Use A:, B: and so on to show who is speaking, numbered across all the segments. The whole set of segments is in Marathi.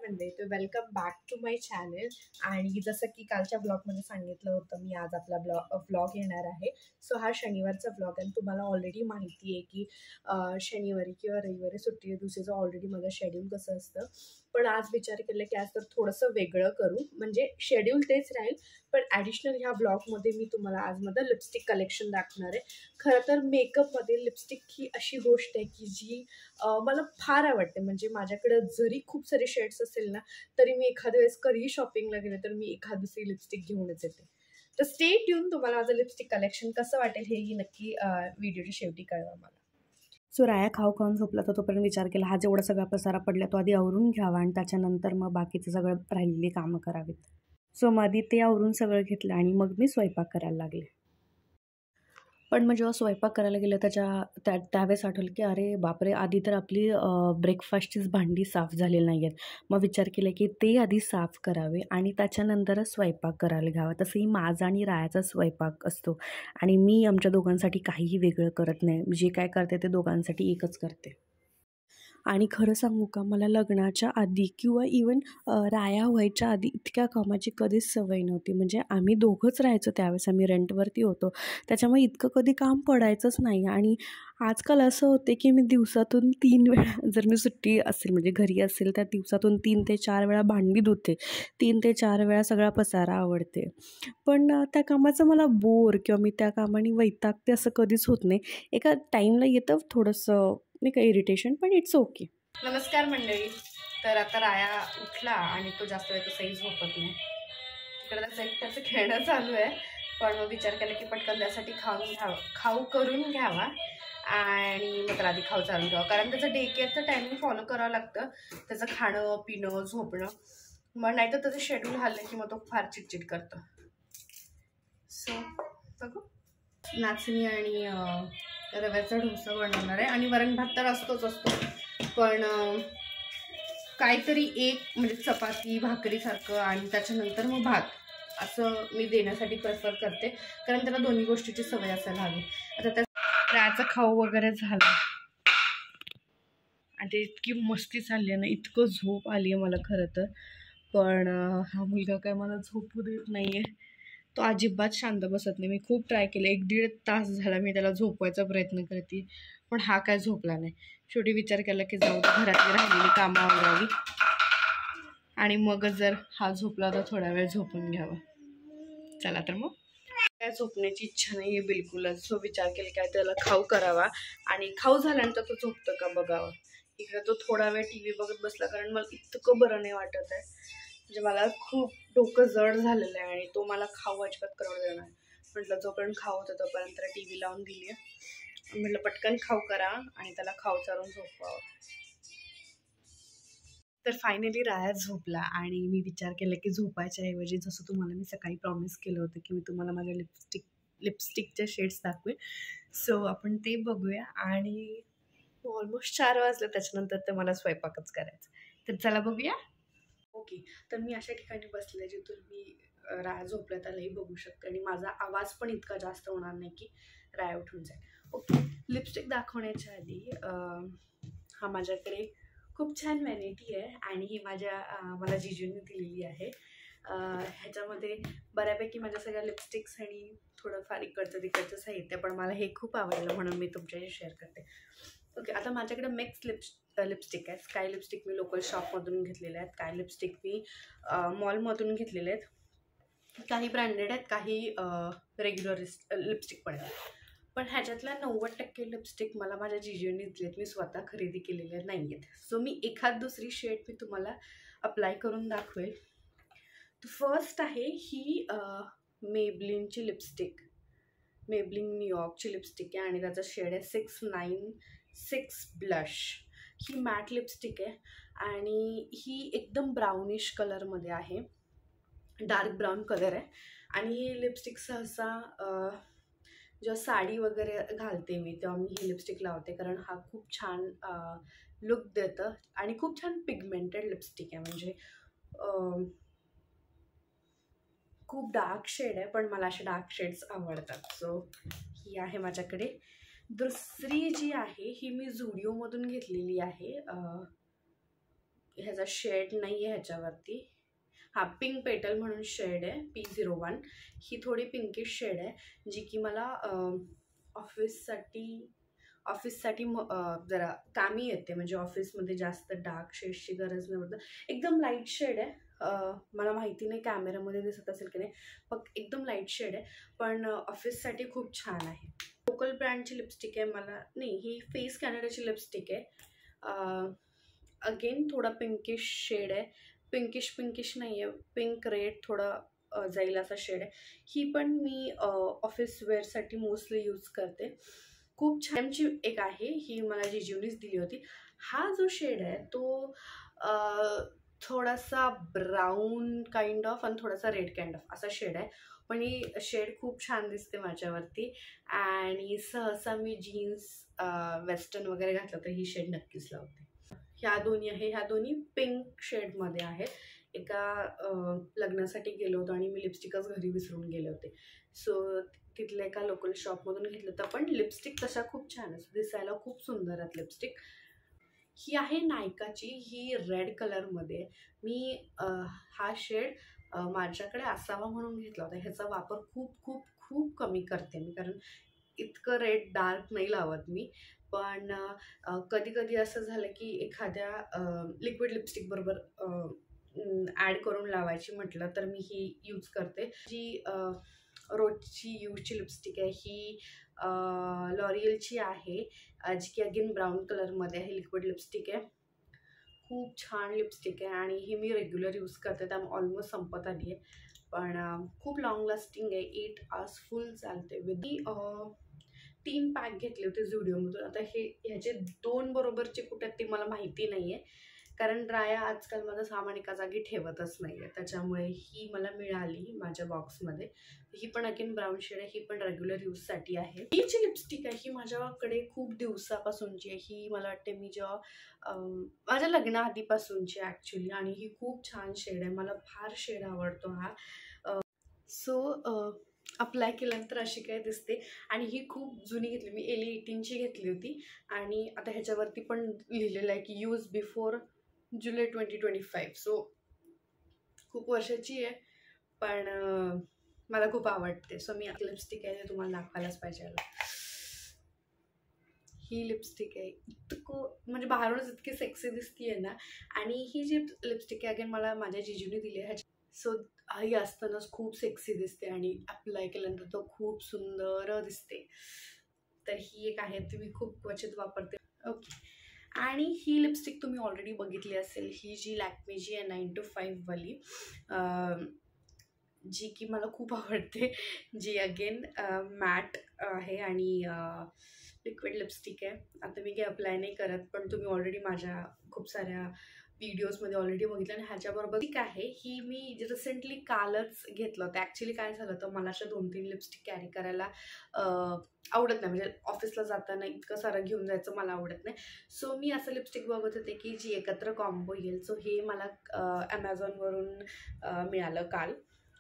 A: मंडळी, तर welcome back to my channel. आणि जसं की कालच्या ब्लॉगमध्ये सांगितलं होतं, मी आज आपला व्लॉग येणार आहे. सो हा शनिवारचा व्लॉग आहे. तुम्हाला ऑलरेडी माहिती आहे की शनिवारी किंवा रविवारी सुट्टी दिवशीचं ऑलरेडी माझं शेड्यूल कसं असतं. पण आज विचार केला की आज तर थोडंसं वेगळं करू, म्हणजे शेड्यूल तेच राहील पण ॲडिशनल ह्या ब्लॉगमध्ये मी तुम्हाला आज माझं लिपस्टिक कलेक्शन दाखवणार आहे. खरं तर मेकअपमध्ये लिपस्टिक ही अशी गोष्ट आहे की जी मला फार आवडते. म्हणजे माझ्याकडे जरी खूप सारे शेड्स असेल ना, तरी मी एखाद्या वेळेस कधीही शॉपिंगला गेले तर मी एखाद दुसरी लिपस्टिक घेऊनच येते. तर स्टे ट्यून. तुम्हाला माझं लिपस्टिक कलेक्शन कसं वाटेल हेही नक्की व्हिडिओच्या शेवटी कळवा मला. सो राया खाऊन झोपला तर तोपर्यंत विचार केला हा जेवढा सगळा पसारा पडला तो आधी आवरून घ्यावा आणि त्याच्यानंतर मग बाकीचं सगळं राहिलेली कामं करावीत. सो मग आधी ते आवरून सगळं घेतलं आणि मग मी स्वयंपाक करायला लागले. पण मग जेव्हा स्वयंपाक करायला गेलं त्यावेळेस आठवलं की अरे बापरे, आधी तर आपली ब्रेकफास्टचीच भांडी साफ झालेली नाही आहेत. मग विचार केला की ते आधी साफ करावे आणि त्याच्यानंतरच स्वयंपाक करायला घ्यावा. तसंही माझा आणि रायाचा स्वयंपाक असतो आणि मी आमच्या दोघांसाठी काहीही वेगळं करत नाही. जे काय करते ते दोघांसाठी एकच करते. आणि खरं सांगू का, मला लग्नाच्या आधी किंवा इवन राया व्हायच्या आधी इतक्या कामाची कधीच सवय नव्हती. म्हणजे आम्ही दोघंच राहायचो त्यावेळेस, आम्ही रेंटवरती होतो. त्याच्यामुळे इतकं कधी काम पडायचंच नाही. आणि आजकाल असं होते की मी दिवसातून 3 वेळा, जर मी सुट्टी असेल म्हणजे घरी असेल तर दिवसातून 3 ते 4 वेळा भांडी धुते, 3 ते 4 वेळा सगळा पसारा आवरते. पण त्या कामाचं मला बोर किंवा मी त्या कामाने वैतागते असं कधीच होत नाही. एका टाईमला येतं थोडंसं नाही का इरिटेशन, पण इट्स ओके. नमस्कार मंडळी. तर आता राया उठला आणि तो जास्त वेळ तसंही झोपत नाही. तिकडे त्याचं खेळणं चालू आहे. पण विचार केला की पटकन त्यासाठी खाऊ करून घ्यावा आणि मग त्याला आधी खाऊ चालून घ्यावा. कारण त्याचं डे केअरचं टायमिंग फॉलो करावं लागतं. त्याचं खाणं पिणं झोपणं. मग नाही तर त्याचं शेड्यूल हल्लं की मग तो फार चिडचिड करतो. सो बघू. नाचणी आणि रव्याचा डोसा बनवणार आहे आणि वरण भात तर असतो. पण काहीतरी एक म्हणजे चपाती भाकरीसारखं आणि त्याच्यानंतर मग भात असं मी देण्यासाठी प्रेफर करते. कारण त्याला दोन्ही गोष्टीची सवय असायला हवी. आता त्या रायाचा खाऊ वगैरे झाला आणि ते इतकी मस्ती चालली आहे ना, इतकं झोप आली आहे मला खरं तर. पण हा मुलगा काय मला झोपू देत नाही आहे. तो अजिबात शांत बसत नाही. मी खूप ट्राय केले, 1-1.5 तास झाला मी त्याला झोपवायचा प्रयत्न करते, पण हा काय झोपला नाही. शेवटी विचार केला की जाऊ घरातली राहिलेली कामं आवरावी आणि मग जर हा झोपला तर थोडा वेळ झोपून घ्यावा. चला तर मग काय झोपण्याची इच्छा नाही आहे बिलकुलच. सो विचार केला काय त्याला खाऊ करावा आणि खाऊ झाल्यानंतर तो झोपतं का बघावा. इकडे तो थोडा वेळ TV बघत बसला, कारण मला इतकं बरं नाही वाटत आहे. म्हणजे मला खूप डोकं जड झालेलं आहे आणि तो मला खाऊ अजिबात करवड देणार. म्हटलं जोपर्यंत खाऊ होतं तोपर्यंत त्याला TV लावून दिली आहे. म्हटलं पटकन खाऊ करा आणि त्याला खाऊ चारून झोपवावं. तर फायनली राया झोपला आणि मी विचार केला की झोपायच्या ऐवजी जसं तुम्हाला मी सकाळी प्रॉमिस केलं होतं की मी तुम्हाला माझ्या लिपस्टिकचे शेड्स दाखवेन. सो आपण ते बघूया. आणि ऑलमोस्ट 4 वाजले. त्याच्यानंतर तर मला स्वयंपाकच करायचा. तर चला बघूया. ओके. तर मी अशा ठिकाणी बसले जिथून मी राया झोपला त्यालाही बघू शकते आणि माझा आवाज पण इतका जास्त होणार नाही की राया उठून जाईल. ओके. लिपस्टिक दाखवण्याच्या आधी हा माझ्याकडे खूप छान व्हॅनिटी आहे आणि ही मला जिजूंनी दिलेली आहे. ह्याच्यामध्ये बऱ्यापैकी माझ्या सगळ्या लिपस्टिक्स आणि थोडंफार इकडचं तिकडचं साहित्य, पण मला हे खूप आवडलं म्हणून मी तुमच्याशी शेअर करते. ओके. आता माझ्याकडे मिक्स लिपस्टिक आहेत. काही लिपस्टिक मी लोकल शॉपमधून घेतलेल्या आहेत, काही लिपस्टिक मी मॉलमधून घेतलेले आहेत, काही ब्रँडेड आहेत, काही रेग्युलर लिपस्टिक पण आहेत. पण ह्याच्यातल्या 90% लिपस्टिक मला माझ्या जिजूंनी दिलेत. मी स्वतः खरेदी केलेल्या नाही आहेत. सो मी एखाद दुसरी शेड मी तुम्हाला अप्लाय करून दाखवेल. फर्स्ट आहे ही मेबलिनची लिपस्टिक. मेबलिन न्यूयॉर्कची लिपस्टिक आहे आणि त्याचा शेड आहे 696 ब्लश. ही मॅट लिपस्टिक आहे आणि ही एकदम ब्राउनिश कलरमध्ये आहे, डार्क ब्राऊन कलर आहे. आणि ही लिपस्टिक सहसा जेव्हा साडी वगैरे घालते मी तेव्हा मी ही लिपस्टिक लावते, कारण हा खूप छान लुक देतं आणि खूप छान पिगमेंटेड लिपस्टिक आहे. म्हणजे खूप डार्क शेड आहे पण मला असे डार्क शेड्स आवडतात. सो ही आहे माझ्याकडे. दुसरी जी आहे ही मी झुडिओमधून घेतलेली आहे. ह्याचा शेड नाही आहे ह्याच्यावरती. हा पिंक पेटल म्हणून शेड आहे P01. ही थोडी पिंकिश शेड आहे जी की मला ऑफिससाठी जरा कामी येते. म्हणजे ऑफिसमध्ये जास्त डार्क शेड्सची गरज नाही पडत. एकदम लाईट शेड आहे. मला माहिती नाही कॅमेरामध्ये दिसत असेल की नाही, फक्त एकदम लाईट शेड आहे, पण ऑफिससाठी खूप छान आहे. लोकल ब्रँडची लिपस्टिक आहे. मला नाही, ही फेस कॅनडाची लिपस्टिक आहे. अगेन थोडा पिंकिश शेड आहे. पिंकिश नाही आहे, पिंक रेड थोडा जाईल असा शेड आहे. ही पण मी ऑफिस वेअरसाठी मोस्टली यूज करते. खूप छानची एक आहे, ही मला जिजूनीच दिली होती. हा जो शेड आहे तो थोडासा ब्राऊन काइंड ऑफ आणि थोडासा रेड काइंड ऑफ असा शेड आहे, पण ही शेड खूप छान दिसते माझ्यावरती. आणि सहसा मी जीन्स वेस्टर्न वगैरे घातलं तर ही शेड नक्कीच लावते. ह्या दोन्ही पिंक शेडमध्ये आहेत. एका लग्नासाठी गेलो होतो आणि मी लिपस्टिकच घरी विसरून गेले होते. सो तिथल्या एका लोकल शॉपमधून घेतलं होतं. पण लिपस्टिक तशा खूप छान असतात, दिसायला खूप सुंदर आहेत लिपस्टिक. ही आहे नायकाची, ही रेड कलरमध्ये. मी हा शेड माझ्याकडे असावा म्हणून घेतला होता. ह्याचा वापर खूप खूप खूप कमी करते मी, कारण इतकं रेड डार्क नाही लावत मी. पण कधी कधी असं झालं की एखाद्या लिक्विड लिपस्टिक बरोबर ॲड करून लावायची म्हटलं तर मी ही यूज करते. जी रोजची यूजची लिपस्टिक आहे ही लॉरियलची आहे, जी की अगेन ब्राऊन कलरमध्ये आहे. लिक्विड लिपस्टिक आहे, खूप छान लिपस्टिक आहे आणि ही मी रेग्युलर यूज करते, त्यामुळे ऑलमोस्ट संपत आली आहे. पण खूप लॉंग लास्टिंग आहे, 8 hours फुल चालते. विथ 3 पॅक घेतले होते झुडिओमधून. आता ह्याचे 2 बरोबरचे कुठे आहेत ते मला माहिती नाही आहे, कारण राया आजकाल माझं सामान एका जागी ठेवतच नाही आहे. त्याच्यामुळे ही मला मिळाली माझ्या बॉक्समध्ये. ही पण अगेन ब्राऊन शेड आहे, ही पण रेग्युलर यूजसाठी आहे. ही जी लिपस्टिक आहे ही माझ्याकडे खूप दिवसापासूनची आहे. ही मला वाटते मी जेव्हा माझ्या लग्नाआधीपासूनची ॲक्च्युली, आणि ही खूप छान शेड आहे. मला फार शेड आवडतो हा. सो अप्लाय केल्यानंतर अशी काय दिसते. आणि ही खूप जुनी घेतली मी, एली 18ची घेतली होती. आणि आता ह्याच्यावरती पण लिहिलेलं आहे की यूज बिफोर जुलै 2025. सो खूप वर्षाची आहे, पण मला खूप आवडते. सो मी लिपस्टिक आहे ते तुम्हाला दाखवायलाच पाहिजे. ही लिपस्टिक आहे, इतकं म्हणजे बाहेरूनच इतकी सेक्सी दिसते आहे ना. आणि ही जी लिपस्टिक आहे अगेन मला माझ्या जिजूने दिली आहे. सो ही असतानाच खूप सेक्सी दिसते आणि अप्लाय केल्यानंतर तो खूप सुंदर दिसते. तर ही एक आहे, ती मी खूप क्वचित वापरते. ओके. आणि ही लिपस्टिक तुम्ही ऑलरेडी बघितली असेल, ही जी लॅक्मेची आहे 9 to 5 वाली, जी की मला खूप आवडते. जी अगेन मॅट आहे आणि लिक्विड लिपस्टिक आहे. आता मी काही अप्लाय नाही करत, पण तुम्ही ऑलरेडी माझ्या खूप साऱ्या व्हिडिओजमध्ये ऑलरेडी बघितलं. आणि ह्याच्याबरोबर ठीक आहे, ही मी रिसेंटली कालच घेतलं होतं. ॲक्च्युली काय झालं होतं, मला अशा 2-3 लिपस्टिक कॅरी करायला आवडत नाही. म्हणजे ऑफिसला जाताना इतकं सारं घेऊन जायचं मला आवडत नाही. सो मी असं लिपस्टिक बघत होते की जी एकत्र कॉम्बो येईल. सो हे मला ॲमेझॉनवरून मिळालं काल.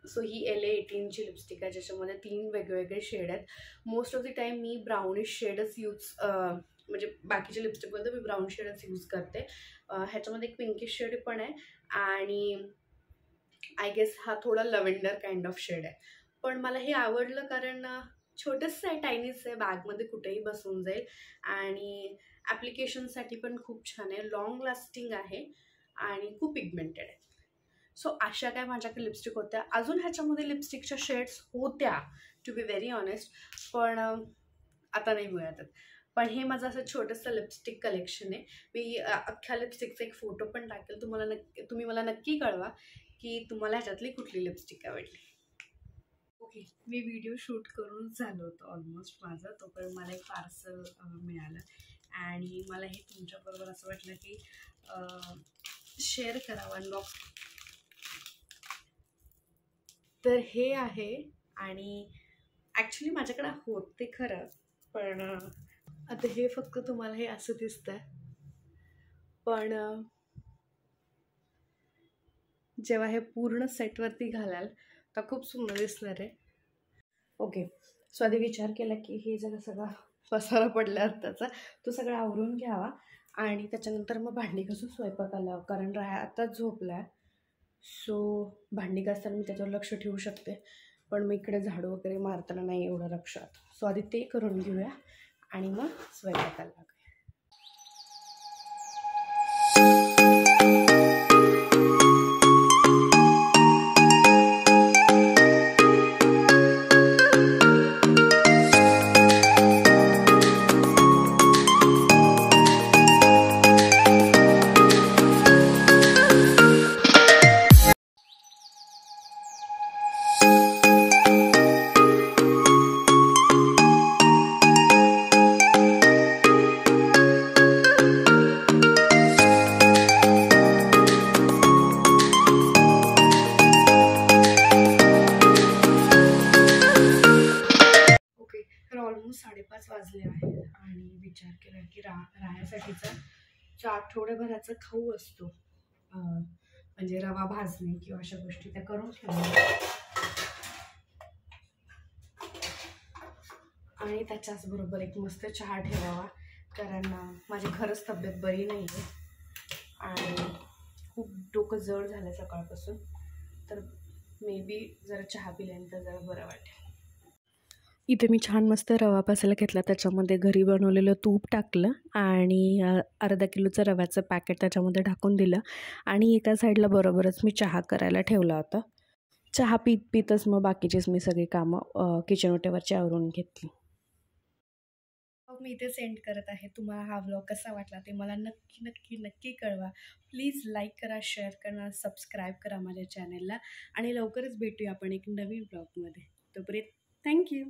A: सो ही LA 18ची लिपस्टिक आहे, ज्याच्यामध्ये 3 वेगवेगळे शेड आहेत. मोस्ट ऑफ द टाईम मी ब्राउनिश शेडच यूज, म्हणजे बाकीचे लिपस्टिकमध्ये मी ब्राऊन शेडच यूज करते. ह्याच्यामध्ये एक पिंकिश शेड पण आहे आणि आय गेस हा थोडा लव्हेंडर काइंड ऑफ शेड आहे. पण मला हे आवडलं कारण छोटंसं आहे, टायनीच आहे, बॅगमध्ये कुठेही बसून जाईल. आणि ॲप्लिकेशनसाठी पण खूप छान आहे, लॉंग लास्टिंग आहे आणि खूप पिगमेंटेड आहे. सो अशा काय माझ्याकडे लिपस्टिक होत्या. अजून ह्याच्यामध्ये लिपस्टिकच्या शेड्स होत्या टू बी व्हेरी ऑनेस्ट, पण आता नाही मिळत. पण हे माझं असं छोटंसं लिपस्टिक कलेक्शन आहे. मी अख्ख्या लिपस्टिकचा एक फोटो पण टाकेल, तुम्ही मला नक्की कळवा की तुम्हाला ह्याच्यातली कुठली लिपस्टिक आवडली. ओके, मी व्हिडिओ शूट करून झालं होतं ऑलमोस्ट माझं, तोपर्यंत मला एक पार्सल मिळालं आणि मला हे तुमच्याबरोबर असं वाटलं की शेअर करावं, अनबॉक्स. तर हे आहे आणि ॲक्च्युली माझ्याकडे होते खरं, पण आता हे फक्त तुम्हाला हे असं दिसतंय, पण जेव्हा हे पूर्ण सेटवरती घालाल तर खूप सुंदर दिसणार आहे. ओके, सो आधी विचार केला की हे जरा सगळा पसारा पडला त्याचा तो सगळा आवरून घ्यावा आणि त्याच्यानंतर मग भांडी घासून स्वयंपाकाला, कारण राया आताच झोपला. सो भांडी घासताना मी त्याच्यावर लक्ष ठेवू शकते, पण मी इकडे झाडू वगैरे मारताना नाही एवढं लक्षात. सो आधी ते करून घेऊया आणि मग स्वयंपाकाला लागूया. ऑलमोस्ट 5:30 वाजले आहेत आणि विचार केला की रायासाठीचा आठवड्याभराचा खाऊ असतो, म्हणजे रवा भाजणे किंवा अशा गोष्टी त्या करून ठेवल्या. आणि त्याच्याच बरोबर एक मस्त चहा ठेवावा, कारण माझी खरंच तब्येत बरी नाही आहे आणि खूप डोकं जड झालं सकाळपासून. तर मे बी जरा चहा पिल्यानंतर जरा बरं वाटेल. इथे मी छान मस्त रवा भाजायला घेतला, त्याच्यामध्ये घरी बनवलेलं तूप टाकलं आणि अर्धा किलोचं रव्याचं पॅकेट त्याच्यामध्ये टाकून दिलं आणि एका साईडला बरोबरच मी चहा करायला ठेवला होता. चहा पीतच मग बाकीचीच मी सगळी कामं किचन ओट्यावरची आवरून घेतली. मी इथे सेंड करत आहे. तुम्हाला हा व्लॉग कसा वाटला ते मला नक्की नक्की नक्की कळवा. प्लीज लाईक करा, शेअर करा, सबस्क्राईब करा माझ्या चॅनलला आणि लवकरच भेटूया आपण एक नवीन व्लॉगमध्ये. तोपर्यंत थँक्यू.